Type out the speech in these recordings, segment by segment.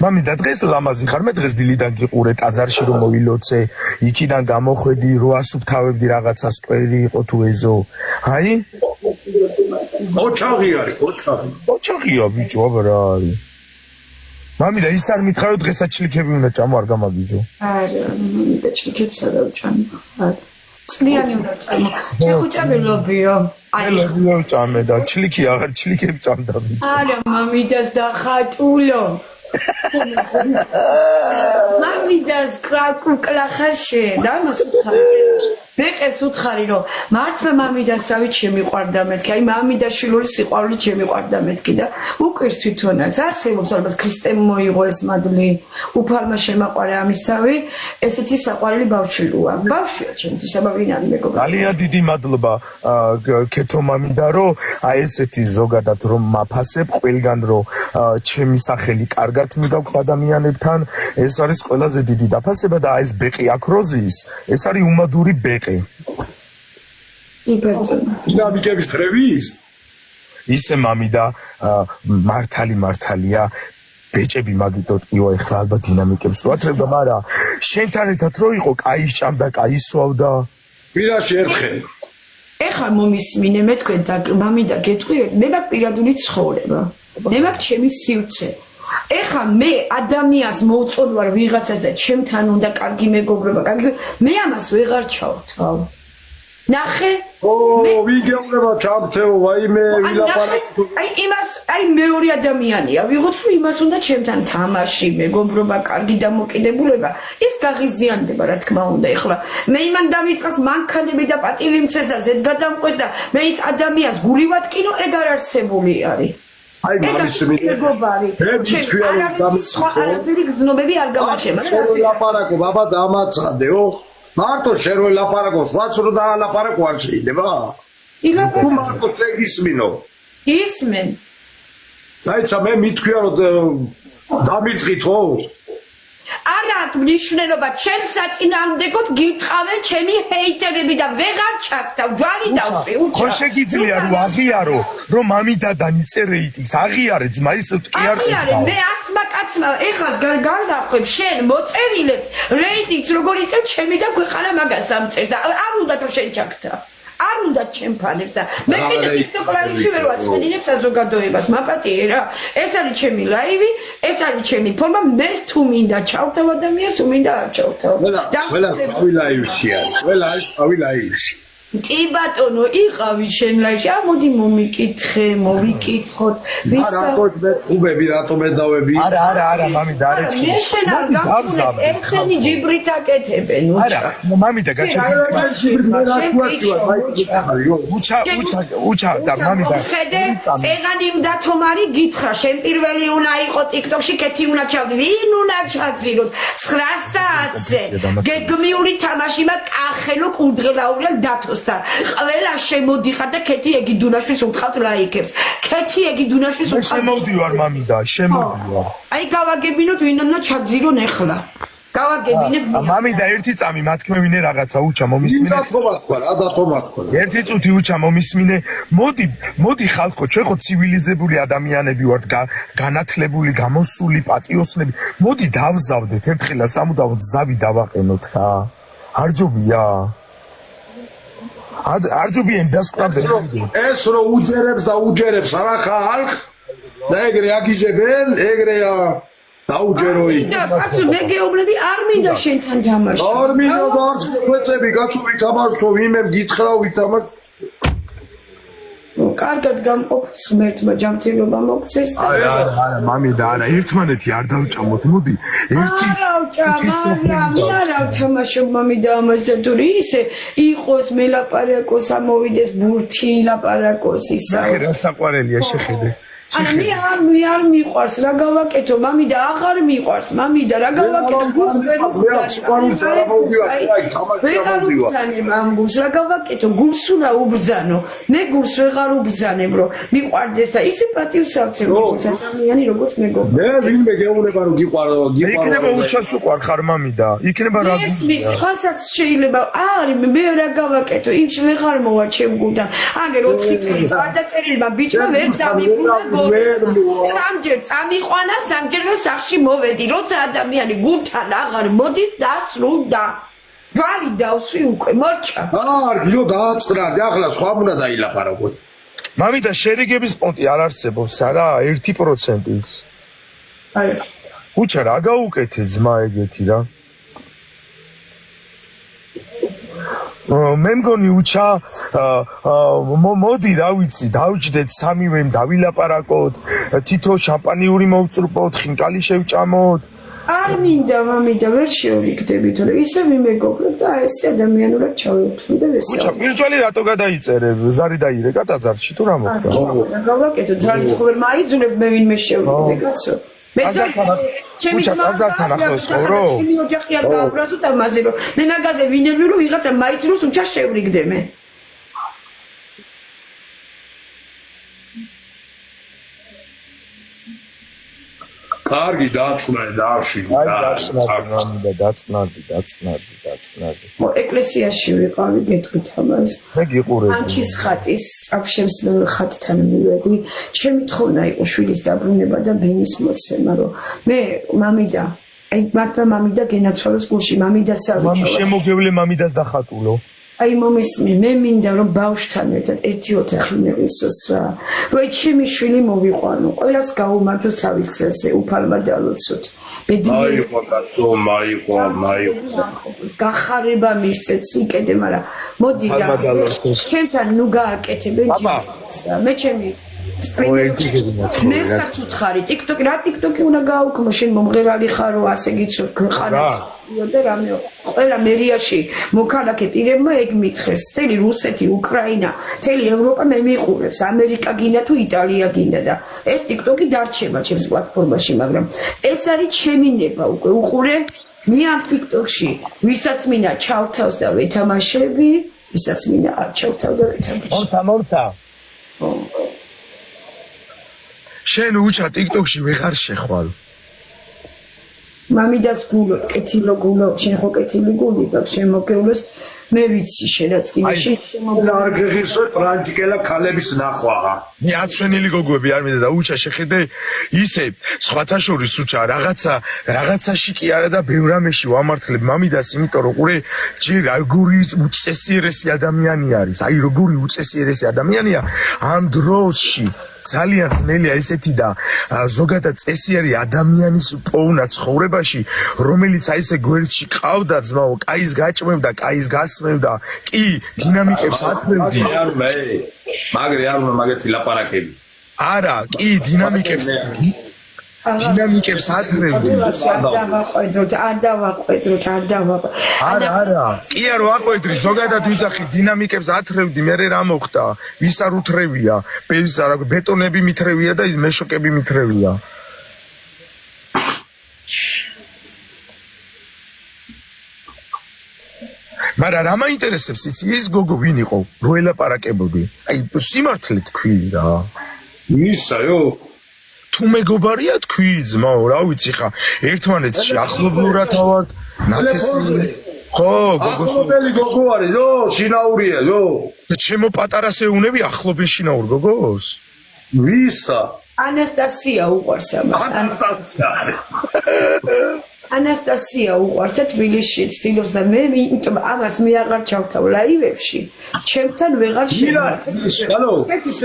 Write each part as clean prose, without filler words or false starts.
მამიდა დღეს ლამაზი ხარ, მე დღეს დილიდან გიყურე ტაძარში რომ მოილოცე, იქიდან გამოხვედი, რო ასუფთავებდი რაღაცას, კვერი იყო თუ ეზო. აი? ოჩაღი არის, ოჩაღი. ოჩაღია ბიჭო, აბა რა არის? მამიდა ის არ მითხარო დღესაც ჩლიქები უნდა ჭამო, არ გამაგიჟო. არა, მამიდა ჩლიქებს არ ავჭამო. არა. წლიანი უნდა ჭამო. შეხუჭებელობიო. აი, ლობიო ჭამე და ჩლიქი აღარ ჩლიქები ჭამდა ბიჭო. არა, მამიდას დახატულო. მამიდას კრაკუკლახაშე და მას უთხარი. მეყეს უთხარი რომ მართლა მამიდასავით შემიყვარდა მეთქი, აი მამიდაშვილური სიყვარული შემიყვარდა მეთქი და უკვირს თვითონაც არსებობს ალბათ ქრისტემ მოიღო ეს მადლი, უფალმა შემაყვარა ამისთავი, ესეთი საყვარელი ბავშვია. ბავშვია ჩემთვის, აბა ვინ არის მეგობარი. ძალიან დიდი მადლობა ქეთო მამიდა რომ აი ესეთი ზოგადად რომ მაფასებ ყველგან რომ ჩემი სახელი კარგად მიგაქვს ადამიანებთან, ეს არის ყველაზე დიდი დაფასება და აი ეს ბეყი აკროზის, ეს არის უმადური ბეყი. დინამიკების ტრევის? ისე მამიდა მართალია ბეჭები მაგიტოდ იო ეხლა ალბათ დინამიკებს რო ათრევდა, მაგრამ შენთან ერთად რო იყო, კაი სჭამდა, კაი სვავდა. პირაში ერთხელ. ეხლა მომისმინე მე თქვენ და მამიდა გეტყვიეთ, მე მაქვს პირადული ცხოვრება. მე მაქვს ჩემი სივრცე. ეხლა მე ადამიანს მოვწონვარ ვიღაცას და ჩემთან უნდა კარგი მეგობრობა, მე ამას ვეღარ ჩავთვალ. ნახე? ვიგეუბნება ჩამთეო, ვაიმე ვილაპარაკო. აი იმას, აი მეორე ადამიანია, ვიღოთ რომ იმას უნდა ჩემთან თამაში, მეგობრობა, კარგი დამოკიდებულება, ის გაღიზიანდება რა თქმა უნდა. ეხლა მე იმან დამიწყას მანქანები და პატივი მცეს და ზედგადამყვეს და მე ის ადამიანს გული ვატკინო, ეგ არ არსებული არის. აი მაგის მეგობარი. არავითარი სხვა არაფერი გზნობები არ გამარჩება. ლაპარაკო, ბაბა დამაცხადეო. მარტო შენ რო ლაპარაკო, სხვაც რო დაალაპარაკო არ შეიძლება? თუ მარტო შეგისმინო. ისმენ. დაიცა მე მithქვია რომ დამირტყით ხო? არა აქვს მნიშვნელობა, ჩემს საწინააღმდეგოდ გიტყავენ ჩემი ჰეიტერები და ვეღარ ჩაგდავ, ჯვარი დავწვი, უჩა. ხო შეგიძლია რომ აღიარო, რომ მამიდადან იწე რეიტინგს, აღიარე ძმა, ისე კი არ აღიარე, მე ასმა კაცმა ეხლა განდახვევ შენ მოწერილებს რეიტინგს როგორ იწევ ჩემი და ქვეყანა მაგას ამწერ და არ უნდა რომ შენ ჩაგდა. არ უნდა ჩემფანებს და მე კიდე TikTok live-ში ვერ ვაწყენინებ საზოგადოებას, მაპატიე რა. ეს არის ჩემი live, ეს არის ჩემი ფორმა, მე თუ მინდა ჩავთავ ადამიანს, თუ მინდა არ ჩავთავ. ყველა ავი live-ში არის, ყველა ავი live-ში. კი ბატონო, იყავი შენ live-ში, მოდი მომიკითხე, მოვიკითხოთ. ხუბები რატომ ედავები? არა, მამიდა არ ეჭი. მე შენ არ გავხსნებ, ერთენი ჯიბრით აკეთებენ, არა, მამიდა უჩა და მამიდა. ხედე, წეღანი მდათომარი გითხრა, შენ პირველი უნდა იყო TikTok-ში, კეთი უნდა ჩავდი, ვინ უნდა ჩაძიროთ? 9 საათზე. გეგმიური თამაში მაქვს, კახელო კურდღელაურია დათოს. ყველა შემოდიხარ და ქეთი ეგიდუნაშვილს უთხოვთ ლაიქებს. ქეთი ეგიდუნაშვილს უთხოვთ. შემოვდივარ მამიდა, შემოვდივარ. აი გავაგებინოთ ვინ უნდა ჩაძირონ ეხლა. გავაგებინებ. მამიდა ერთი წამი მათქმევინე რაღაცა უჩა მომისმინე. დათომათქვა. ერთი წუთი უჩა მომისმინე. მოდი ხალხო, ჩვენ ხო ცივილიზებული ადამიანები ვართ, განათლებული, გამოსული, პატიოსნები. მოდი დავზავდეთ ერთხელა სამუდამოდ ზავი დავაყენოთ რა. არ ჯობია. არჯობიან დასკვნამდე ეს რო უჯერებს და უჯერებს არა ხალხ და ეგრე აგიჟებენ ეგრეა დაუჯეროი კაცო მე გეუბნები არ მინდა შენთან თამაში არ მინდა და არც ხვეწები კაცო ვითამაშო ვინმე გითხრა ვითამაშ კარგად გამყოფს ღმერთმა ჯანმრთელობა მოგცეს და არა მამიდა არა ერთმანეთი არ დავჭამოთ მოდი ერთი არა თამაშობ მამიდა ამას და თური ისე იყოს მელაპარაკოს ამოვიდეს ბურთი ლაპარაკოს ისა რა საყვარელია შეხედე მე არ მიყვარს რა გავაკეთო მამიდა აღარ მიყვარს მამიდა რა გავაკეთო გულს ვეღარ უბრძანებ ამ გულს რა გავაკეთო გულს უნდა უბრძანო მე გულს ვეღარ უბრძანებ რომ მიყვარდეს და ისე პატივს ავცე როგორც ადამიანი როგორც მეგობარი მე ვინმე გეუბნება რომ გიყვარო იქნება უჩას უყვარ ხარ მამიდა იქნება რა გულს ხასაც შეიძლება არის მე რა გავაკეთო იმში ვეღარ მოვა ჩემ გულთან აგერ 4 წელი გარდაწერილმა ბიჭმა ვერ დამიბრუნა სამჯერ წამიყვანა, სამჯერვე სახში მოვედი, როცა ადამიანი გულთან აღარ მოდის დასრულდა. ვარი დავსვი უკვე, მორჩა. კარგი, დააწყნარდი, ახლა სხვა უნდა დაილაპარაკო. მამიდა შერიგების პონტი არ არსებობს არა 1%-იც. აი. უჩა რა გაუკეთე ძმა ეგეთი რა. მე მგონი უჩა მოდი რა ვიცი დავჯდეთ სამივემ დავილაპარაკოთ თითო შამპანიური მოვწრუპოთ ხინკალი შევჭამოთ არ მინდა მამიდა ვერ შევრიგდები თორე ისე ვიმეგობრებ და ესე ადამიანურად ჩავერთვი და ესე უჩა პირველი რატო გადაიწერე ზარი დაირეკა ტაძარში თუ რა მოხდა გავაკეთო ზარი თუ ვერ მაიძულებ მე ვინმე შევრიგდე კაცო ჩემი ტაძართან ახლოს ხორო ჩემი ოჯახი არ გააბრაზოთ ამაზე რომ მე მაგაზე ვინები რომ ვიღაცა მაიძულოს უჩა შევრიგდე მე კარგი დაწყნარი დაწყნარდი ეკლესიაში ვიყავი გეტყვით ამას მე გიყურები ანჩის ხატის წაფშემსმელ ხატთან მივედი ჩემი თხოვნა იყო შვილის დაბრუნება და ბენის მოცემა რომ მე მამიდა აი მართლა მამიდა გენაცვალოს გულში მამიდას მამი შემოგევლე მამიდას დახატულო აი მომისმე მე მინდა რომ ბავშვთან ერთად ერთი ოთახი მივისოს რა რომ ჩემი შვილი მოვიყვანო ყველას გაუმარჯოს თავის გზაზე უფალმა დალოცოთ მაიყო კაცო მაიყო გახარება მისცეთ სიკეთე მაგრამ მოდი რა ჩემთან ნუ გააკეთებენ მე ჩემი მე საერთოდ უთხარი TikTok რა TikTok-ი უნდა გააუქმო შენ მომღერალი ხარო ასე გიცნობ ქვეყანას და რამე ყველა მერიაში მოქალაქე პირებმა ეგ მითხრეს მთელი რუსეთი უკრაინა მთელი ევროპა მე მიყურებს ამერიკა გინდა თუ იტალია გინდა და ეს TikTok-ი დარჩება ჩემს პლატფორმაში მაგრამ ეს არის ჩემი ნება უკვე უყურე მე ამ TikTok-ში ვისაც მინდა ჩავთავს და ვეთამაშები ვისაც მინდა არ ჩავთავ და ვეთამაშები მორცა შენ უჩა TikTok-ში ვეღარ შეხვალ მამიდას გულო კეთილო გულო შენ ხო კეთილი გული გაქვს შენ მოგეულოს მე ვიცი შენაც კი არ გიხისო ტრანჯკელა ქალების ნახვა მე აცვენილი გოგოები არ მინდა და უჩა შეხედე ისე სხვათა შორის უჩა რაღაცაში კი არა და ბევრ რამეში ვამართლებ მამიდას იმიტომ რომ ყურე ჯერ როგორი უწესიერესი ადამიანი არის აი როგორი უწესიერესი ადამიანია ამ დროში ძალიან ძნელია ესეთი და ზოგადად წესიერი ადამიანის პოვნა ცხოვრებაში რომელიც აი ესე გვერდში ყავდა ძმაო კაის გაჭმევდა კაის გასმევდა კი დინამიკებს ათმევდი მაგრი არ უნდა მაგეთი ლაპარაკები არა კი დინამიკებს ათმევდი არა კი არ ვაყვედრი ზოგადად ვიძახი დინამიკებს ათრევდი მე რა მოხდა ვის არ უთრევია ბეტონები მითრევია და ის მეშოკები მითრევია მაგრამ რა მაინტერესებს იცი ის გოგო ვინ იყო რო ელაპარაკებოდი აი სიმართლე თქვი რა ისაო თუ მეგობარია თქვი ძმაო რა ვიცი ხა ერთმანეთში ახლობლურად ავართ ნათესილი ხო გოგოსელი გოგო არის რო შინაურია რო ჩემო პატარა სეუნები ახლობენ შინაურ გოგოს ვისა ანასტასია უყვარს ამას ანასტასია უყვარს და თბილისში ცდილობს და მე იმიტომ ამას მე აღარ ჩავთავ ლაივებში ჩემთან ვეღარ შევარდ ალო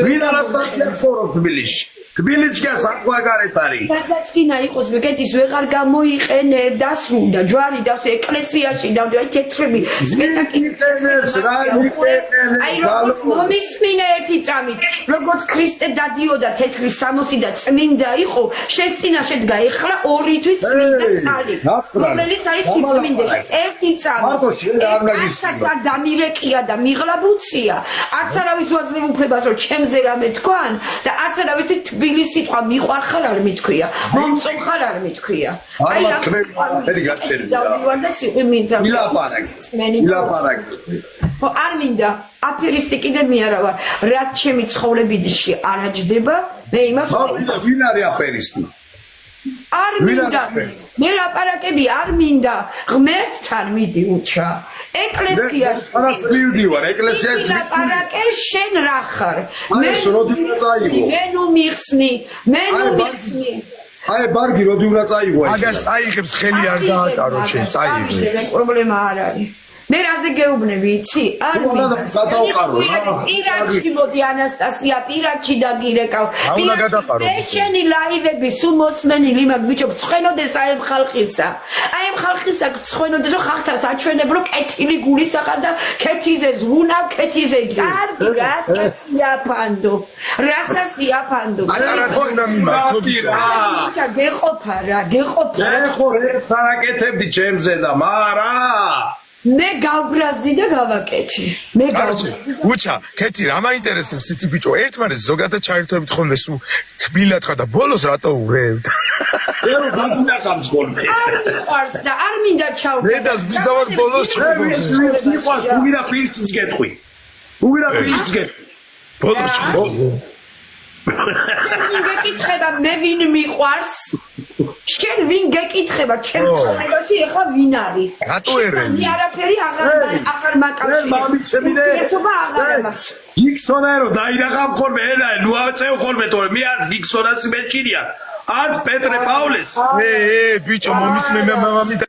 ვინ ანასტასია ხორო თბილისში თბილისში საყვარგარეთ არის სადაც გინა იყოს მეკეთის ვეღარ გამოიყენებ დასრულდა ჯვარი და ეკლესიაში და აი თეთრები სპექტაკლს აი როგორც მომისმინე ერთი წამით როგორც ქრისტე დადიოდა თეთრი სამოსი და წმინდა იყო შეცინაშე დგა ეხლა ორი თვის წმინდა ხალი რომელიც არის სიწმინდეში ერთი წამი არ დამირეკია და მიღლაბუცია არც არავის ვაძლევ უფლებას რომ ჩემზე რამე თქვან და არც არავის თბილის სიტყვა მიყვარხარ არ მithქვია მომწონხარ არ მithქვია აი ამერი გაჩერდა და სიყვი მინდა ილაპარაკი არ მინდა აფერისტი კიდე მე არა ვარ რაც ჩემი ცხოვრებიდში არაჯდება მე იმას ვინ არის აფერისტი არ მინდა მე ლაპარაკები არ მინდა ღმერთთან მიდი უჩა ეკლესიაში რაც მივდივარ ეკლესიაში ლაპარაკე შენ რა ხარ მე როდი წაიღო მე ნუ მიხსნი აი ბარგი როდი უნდა წაიღო მაგას წაიღებს ხელი არ დაატარო შენ წაიღე პრობლემა არ არის მე რაზე გეუბნები იცი არ პირადში მოდი ანასტასია პირადში დაგირეკავ მე შენი ლაივები სულ მოსმენილი მაგ ბიჭო ცხენოდეს აი ამ ხალხისა ცხენოდეს რომ ხალხს აჩვენებ რომ კეთილი გულისახა და კეთიზე ზღუნა კეთიზე კარგი რასაც იაფანდო გეყოფა რა ხო ერთ არაკეთებდი ჩემზე და მარა მე გავბრაზდი და გავაკეთე. მე გავბრაზდი. უჩა, კეთი, რა მაინტერესებს იცი ბიჭო, ერთმანეთს ზოგადად ჩაერთვებით ხოლმე სულ თბილად ხარ და ბოლოს რატო ურევთ? ერო დაგინახავს ხოლმე. არ მიყვარს და არ მინდა ჩავკეთო. მე და ბიძავად ბოლოს ჩხუბობს. მიყვარს, უგირა პირიც გეტყვი. უგირა პირიც გეტყვი. ბოლოს ჩხუბობს. ვინ გეკითხება მე ვინ მიყვარს? შენ ვინ გეკითხება ჩემ ცხოვრებაში ეხლა ვინ არის? რატო ერენი? მე არაფერი აღარ მაკავშირებ. ერთობა აღარ მაქვს. გიქსონაერო დაინახავ ხოლმე ენა ნუ აწევ ხოლმე თორე მე არ გიქსონას მეჭირია. არც პეტრე პაულეს. ბიჭო მომისმე მე მამამი